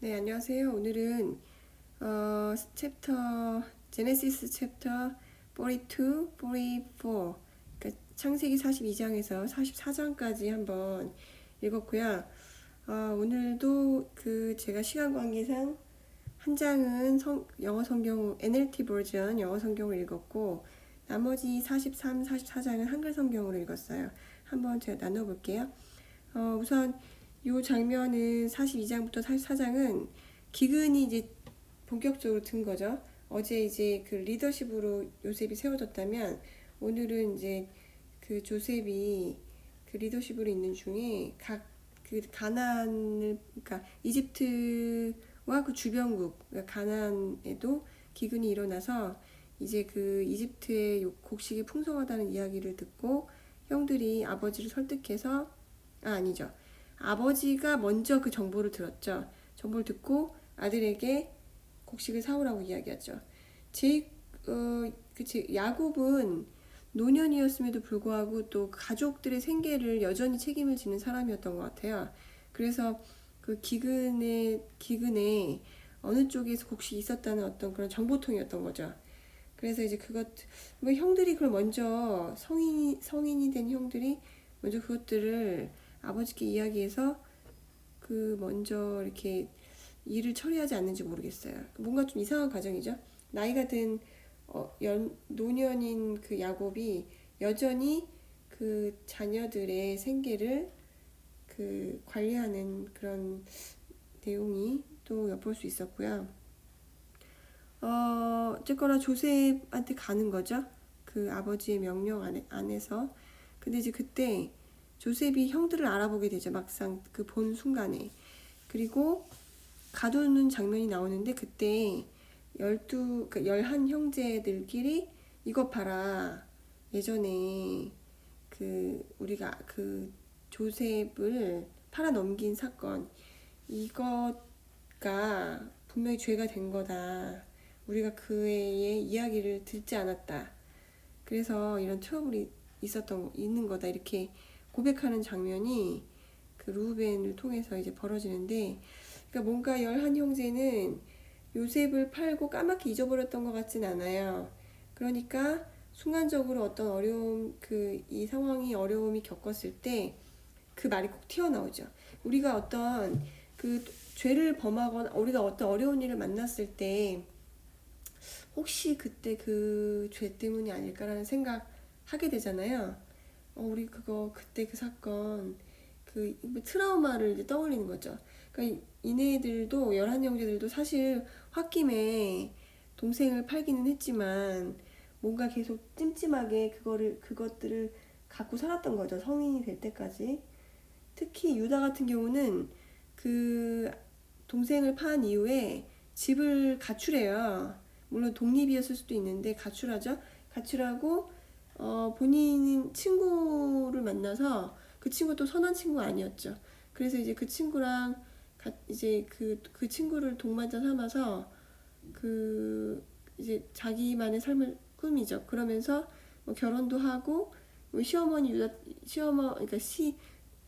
네, 안녕하세요. 오늘은 챕터 제네시스 챕터 42, 44, 그러니까 창세기 42장에서 44장까지 한번 읽었고요. 오늘도 제가 시간 관계상 한 장은 영어 성경 NLT 버전 영어 성경을 읽었고 나머지 43, 44장은 한글 성경으로 읽었어요. 한번 제가 나눠볼게요. 우선 이 장면은 42장부터 44장은 기근이 이제 본격적으로 든 거죠. 어제 이제 그 리더십으로 요셉이 세워졌다면 오늘은 이제 그 조셉이 그 리더십으로 있는 중에 각 그 가나안을 그러니까 이집트와 그 주변국 그러니까 가나안에도 기근이 일어나서 이제 그 이집트의 곡식이 풍성하다는 이야기를 듣고 형들이 아버지를 설득해서 아니죠. 아버지가 먼저 그 정보를 들었죠. 정보를 듣고 아들에게 곡식을 사오라고 이야기하죠. 제, 야곱은 노년이었음에도 불구하고 또 가족들의 생계를 여전히 책임을 지는 사람이었던 것 같아요. 그래서 그 기근에 어느 쪽에서 곡식이 있었다는 어떤 그런 정보통이었던 거죠. 그래서 이제 뭐 형들이 그걸 먼저 성인이 된 형들이 먼저 그것들을 아버지께 이야기해서 먼저 이렇게 일을 처리하지 않는지 모르겠어요. 뭔가 좀 이상한 과정이죠. 나이가 든 노년인 그 야곱이 여전히 그 자녀들의 생계를 관리하는 그런 내용이 또 엿볼 수 있었고요. 어쨌거나 조셉한테 가는 거죠. 그 아버지의 명령 안에서. 근데 이제 그때 조셉이 형들을 알아보게 되죠. 막상 그 본 순간에. 그리고 가두는 장면이 나오는데 그때 11 형제들끼리 이것 봐라. 예전에 우리가 조셉을 팔아 넘긴 사건. 이것가 분명히 죄가 된 거다. 우리가 그의 이야기를 듣지 않았다. 그래서 이런 트러블이 있는 거다. 이렇게 고백하는 장면이 그 루벤을 통해서 이제 벌어지는데, 그러니까 뭔가 11 형제는 요셉을 팔고 까맣게 잊어버렸던 것 같진 않아요. 그러니까 순간적으로 어떤 이 상황이 어려움이 겪었을 때 그 말이 꼭 튀어나오죠. 우리가 어떤 그 죄를 범하거나 우리가 어떤 어려운 일을 만났을 때 혹시 그때 그 죄 때문이 아닐까라는 생각하게 되잖아요. 우리 그때 그 사건 뭐 트라우마를 이제 떠올리는 거죠. 그러니까 이네들도 11 형제들도 사실 홧김에 동생을 팔기는 했지만 뭔가 계속 찜찜하게 그것들을 갖고 살았던 거죠. 성인이 될 때까지. 특히 유다 같은 경우는 그 동생을 판 이후에 집을 가출해요. 물론 독립이었을 수도 있는데 가출하죠. 가출하고 본인 친구를 만나서 그 친구도 선한 친구 아니었죠. 그래서 이제 그 친구랑 이제 그 친구를 동반자 삼아서 이제 자기만의 삶을 꾸미죠. 그러면서 뭐 결혼도 하고 뭐 그러니까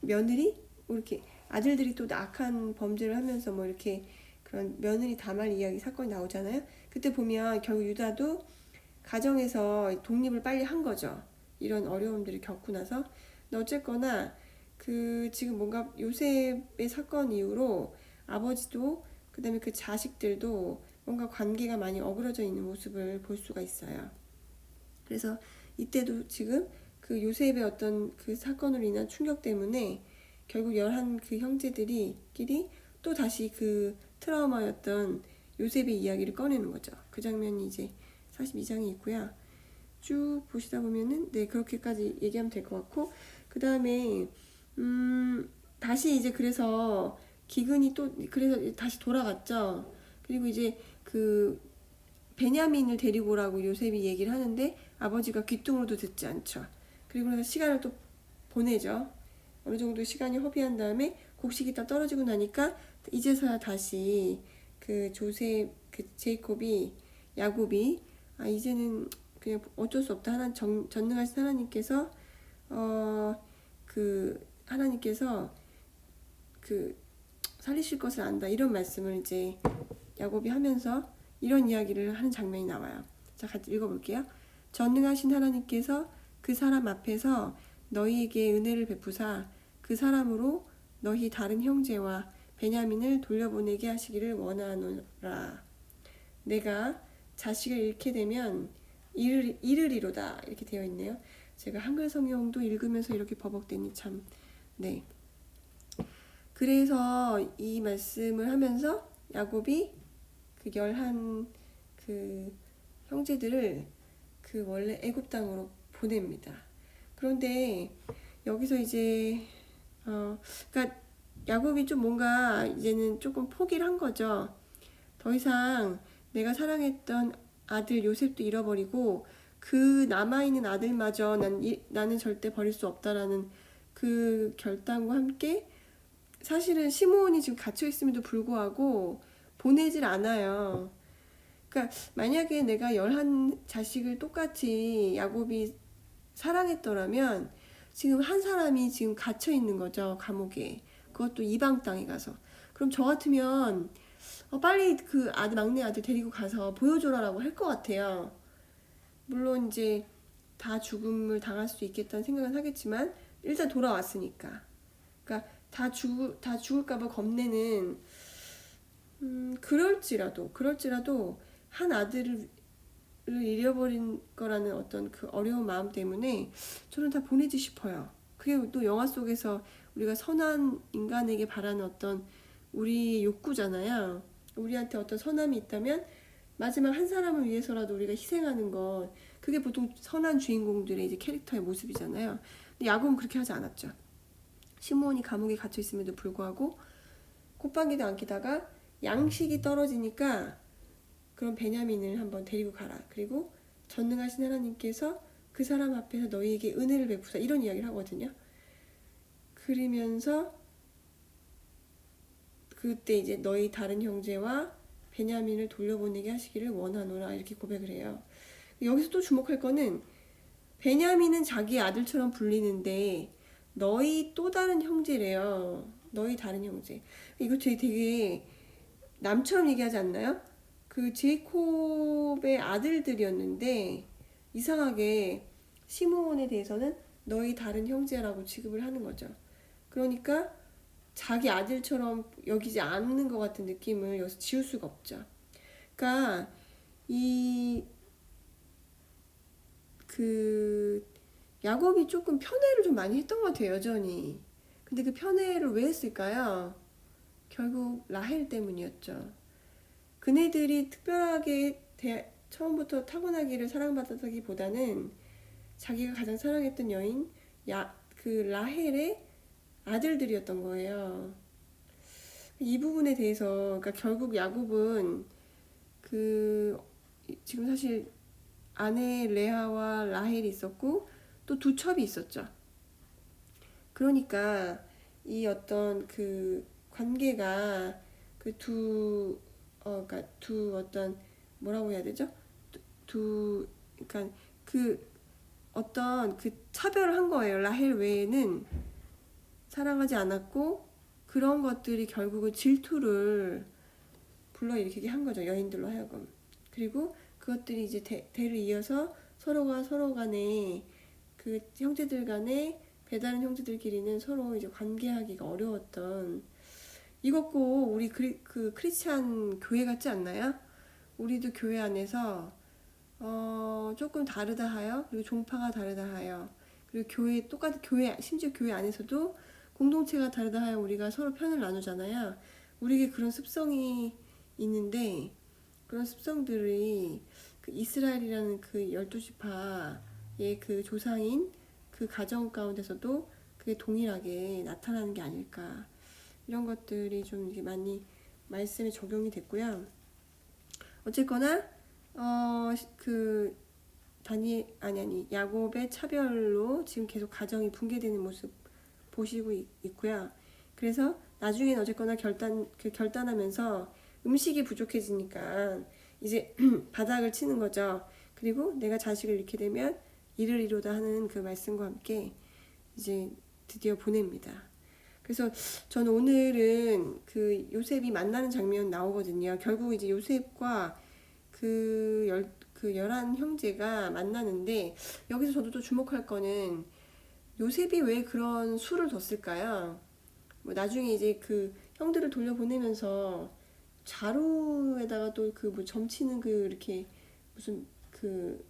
며느리 뭐 이렇게 아들들이 또 악한 범죄를 하면서 뭐 이렇게 그런 며느리 다말 이야기 사건이 나오잖아요. 그때 보면 결국 유다도 가정에서 독립을 빨리 한 거죠. 이런 어려움들을 겪고 나서. 근데 어쨌거나 지금 뭔가 요셉의 사건 이후로 아버지도 그다음에 그 자식들도 뭔가 관계가 많이 어그러져 있는 모습을 볼 수가 있어요. 그래서 이때도 지금 그 요셉의 어떤 그 사건으로 인한 충격 때문에 결국 11 그 형제들이끼리 또 다시 그 트라우마였던 요셉의 이야기를 꺼내는 거죠. 그 장면이 이제 42장이 있고요. 쭉 보시다 보면은 네 그렇게까지 얘기하면 될 것 같고 그 다음에 다시 이제 그래서 기근이 또 그래서 다시 돌아갔죠. 그리고 이제 베냐민을 데리고 오라고 요셉이 얘기를 하는데 아버지가 귀뚱으로도 듣지 않죠. 그리고 나서 시간을 또 보내죠. 어느 정도 시간이 허비한 다음에 곡식이 다 떨어지고 나니까 이제서야 다시 야곱이 이제는 그냥 어쩔 수 없다. 전능하신 하나님께서 하나님께서 살리실 것을 안다. 이런 말씀을 이제 야곱이 하면서 이런 이야기를 하는 장면이 나와요. 자, 같이 읽어볼게요. 전능하신 하나님께서 그 사람 앞에서 너희에게 은혜를 베푸사 그 사람으로 너희 다른 형제와 베냐민을 돌려보내게 하시기를 원하노라. 내가 자식을 잃게 되면 잃으리로다. 이렇게 되어 있네요. 제가 한글 성경도 읽으면서 이렇게 버벅대니 참, 네. 그래서 이 말씀을 하면서 야곱이 그 11 그 형제들을 그 원래 애굽 땅으로 보냅니다. 그런데 여기서 이제 그러니까 야곱이 좀 뭔가 이제는 조금 포기를 한 거죠. 더 이상 내가 사랑했던 아들 요셉도 잃어버리고 그 남아있는 아들마저 나는 절대 버릴 수 없다라는 그 결단과 함께 사실은 시므온이 지금 갇혀 있음에도 불구하고 보내질 않아요. 그러니까 만약에 내가 11 자식을 똑같이 야곱이 사랑했더라면 지금 한 사람이 지금 갇혀 있는 거죠, 감옥에. 그것도 이방 땅에 가서. 그럼 저 같으면 빨리 그 막내 아들 데리고 가서 보여줘라라고 할 것 같아요. 물론 이제 다 죽음을 당할 수 있겠다는 생각은 하겠지만 일단 돌아왔으니까. 그러니까 다 죽을까봐 겁내는 그럴지라도 한 아들을 잃어버린 거라는 어떤 그 어려운 마음 때문에 저는 다 보내지 싶어요. 그게 또 영화 속에서 우리가 선한 인간에게 바라는 어떤 우리의 욕구잖아요. 우리한테 어떤 선함이 있다면 마지막 한 사람을 위해서라도 우리가 희생하는 것, 그게 보통 선한 주인공들의 이제 캐릭터의 모습이잖아요. 근데 야곱은 그렇게 하지 않았죠. 시므온이 감옥에 갇혀 있음에도 불구하고 콧방귀도 안 끼다가 양식이 떨어지니까 그럼 베냐민을 한번 데리고 가라. 그리고 전능하신 하나님께서 그 사람 앞에서 너희에게 은혜를 베푸사. 이런 이야기를 하거든요. 그러면서 그때 이제 너희 다른 형제와 베냐민을 돌려보내게 하시기를 원하노라. 이렇게 고백을 해요. 여기서 또 주목할 거는 베냐민은 자기 아들처럼 불리는데 너희 또 다른 형제래요. 너희 다른 형제. 이거 되게 남처럼 얘기하지 않나요? 그 제이콥의 아들들이었는데 이상하게 시므온에 대해서는 너희 다른 형제라고 취급을 하는 거죠. 그러니까 자기 아들처럼 여기지 않는 것 같은 느낌을 여기서 지울 수가 없죠. 그러니까 야곱이 조금 편애를 좀 많이 했던 것 같아요, 여전히. 근데 그 편애를 왜 했을까요? 결국 라헬 때문이었죠. 그네들이 특별하게 처음부터 타고나기를 사랑받았다기보다는 자기가 가장 사랑했던 여인 그 라헬의 아들들이었던 거예요. 이 부분에 대해서 그러니까 결국 야곱은 지금 사실 아내 레아와 라헬이 있었고 또 두 첩이 있었죠. 그러니까 이 어떤 그 관계가 그러니까 두 어떤 뭐라고 해야 되죠? 그러니까 그 어떤 그 차별을 한 거예요. 라헬 외에는 사랑하지 않았고 그런 것들이 결국은 질투를 불러일으키게 한 거죠. 여인들로 하여금. 그리고 그것들이 이제 대를 이어서 서로가 서로 간에 그 형제들 간에 배다른 형제들끼리는 서로 이제 관계하기가 어려웠던 이것고 우리 그 크리스찬 교회 같지 않나요? 우리도 교회 안에서 조금 다르다 하여 그리고 종파가 다르다 하여 그리고 심지어 교회 안에서도 공동체가 다르다 하여 우리가 서로 편을 나누잖아요. 우리에게 그런 습성이 있는데 그런 습성들이 그 이스라엘이라는 그 12지파의 그 조상인 그 가정 가운데서도 그게 동일하게 나타나는 게 아닐까. 이런 것들이 좀 이렇게 많이 말씀에 적용이 됐고요. 어쨌거나 야곱의 차별로 지금 계속 가정이 붕괴되는 모습 보시고 있고요. 그래서 나중엔 어쨌거나 결단하면서 음식이 부족해지니까 이제 바닥을 치는 거죠. 그리고 내가 자식을 잃게 되면 잃으리로다 하는 그 말씀과 함께 이제 드디어 보냅니다. 그래서 저는 오늘은 그 요셉이 만나는 장면 나오거든요. 결국 이제 요셉과 그 열한 형제가 만나는데, 여기서 저도 또 주목할 거는 요셉이 왜 그런 수를 뒀을까요? 뭐 나중에 이제 그 형들을 돌려보내면서 자루에다가 또 그 뭐 점치는 그 이렇게 무슨 그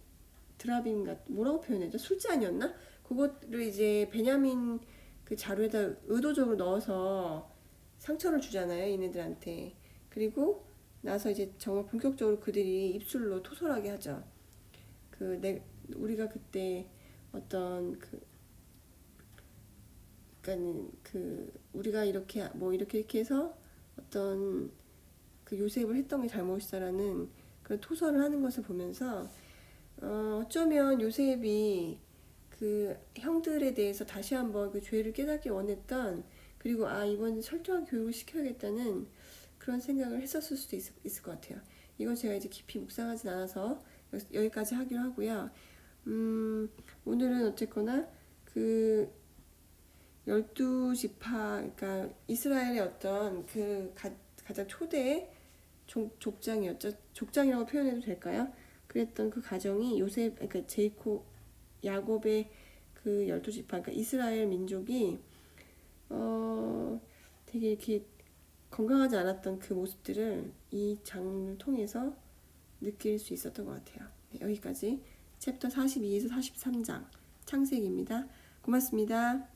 드라빙 뭐라고 표현해죠? 술잔이었나? 그거를 이제 베냐민 그 자루에다 의도적으로 넣어서 상처를 주잖아요, 얘네들한테. 그리고 나서 이제 정말 본격적으로 그들이 입술로 토설하게 하죠. 우리가 그때 어떤 그러니까는 우리가 이렇게 뭐 이렇게 해서 어떤 그 요셉을 했던 게 잘못이다라는 그런 토설을 하는 것을 보면서, 어쩌면 요셉이 그 형들에 대해서 다시 한번 그 죄를 깨닫기 원했던, 그리고 이번 철저한 교육을 시켜야겠다는 그런 생각을 했었을 수도 있을 것 같아요. 이건 제가 이제 깊이 묵상하진 않아서 여기까지 하기로 하고요. 오늘은 어쨌거나 그 열두 지파, 그러니까 이스라엘의 어떤 가장 초대 족장이었죠. 족장이라고 표현해도 될까요? 그랬던 그 가정이 그러니까 야곱의 그 열두 지파, 그러니까 이스라엘 민족이 되게 이렇게 건강하지 않았던 그 모습들을 이 장을 통해서 느낄 수 있었던 것 같아요. 네, 여기까지 챕터 42에서 43장 창세기입니다. 고맙습니다.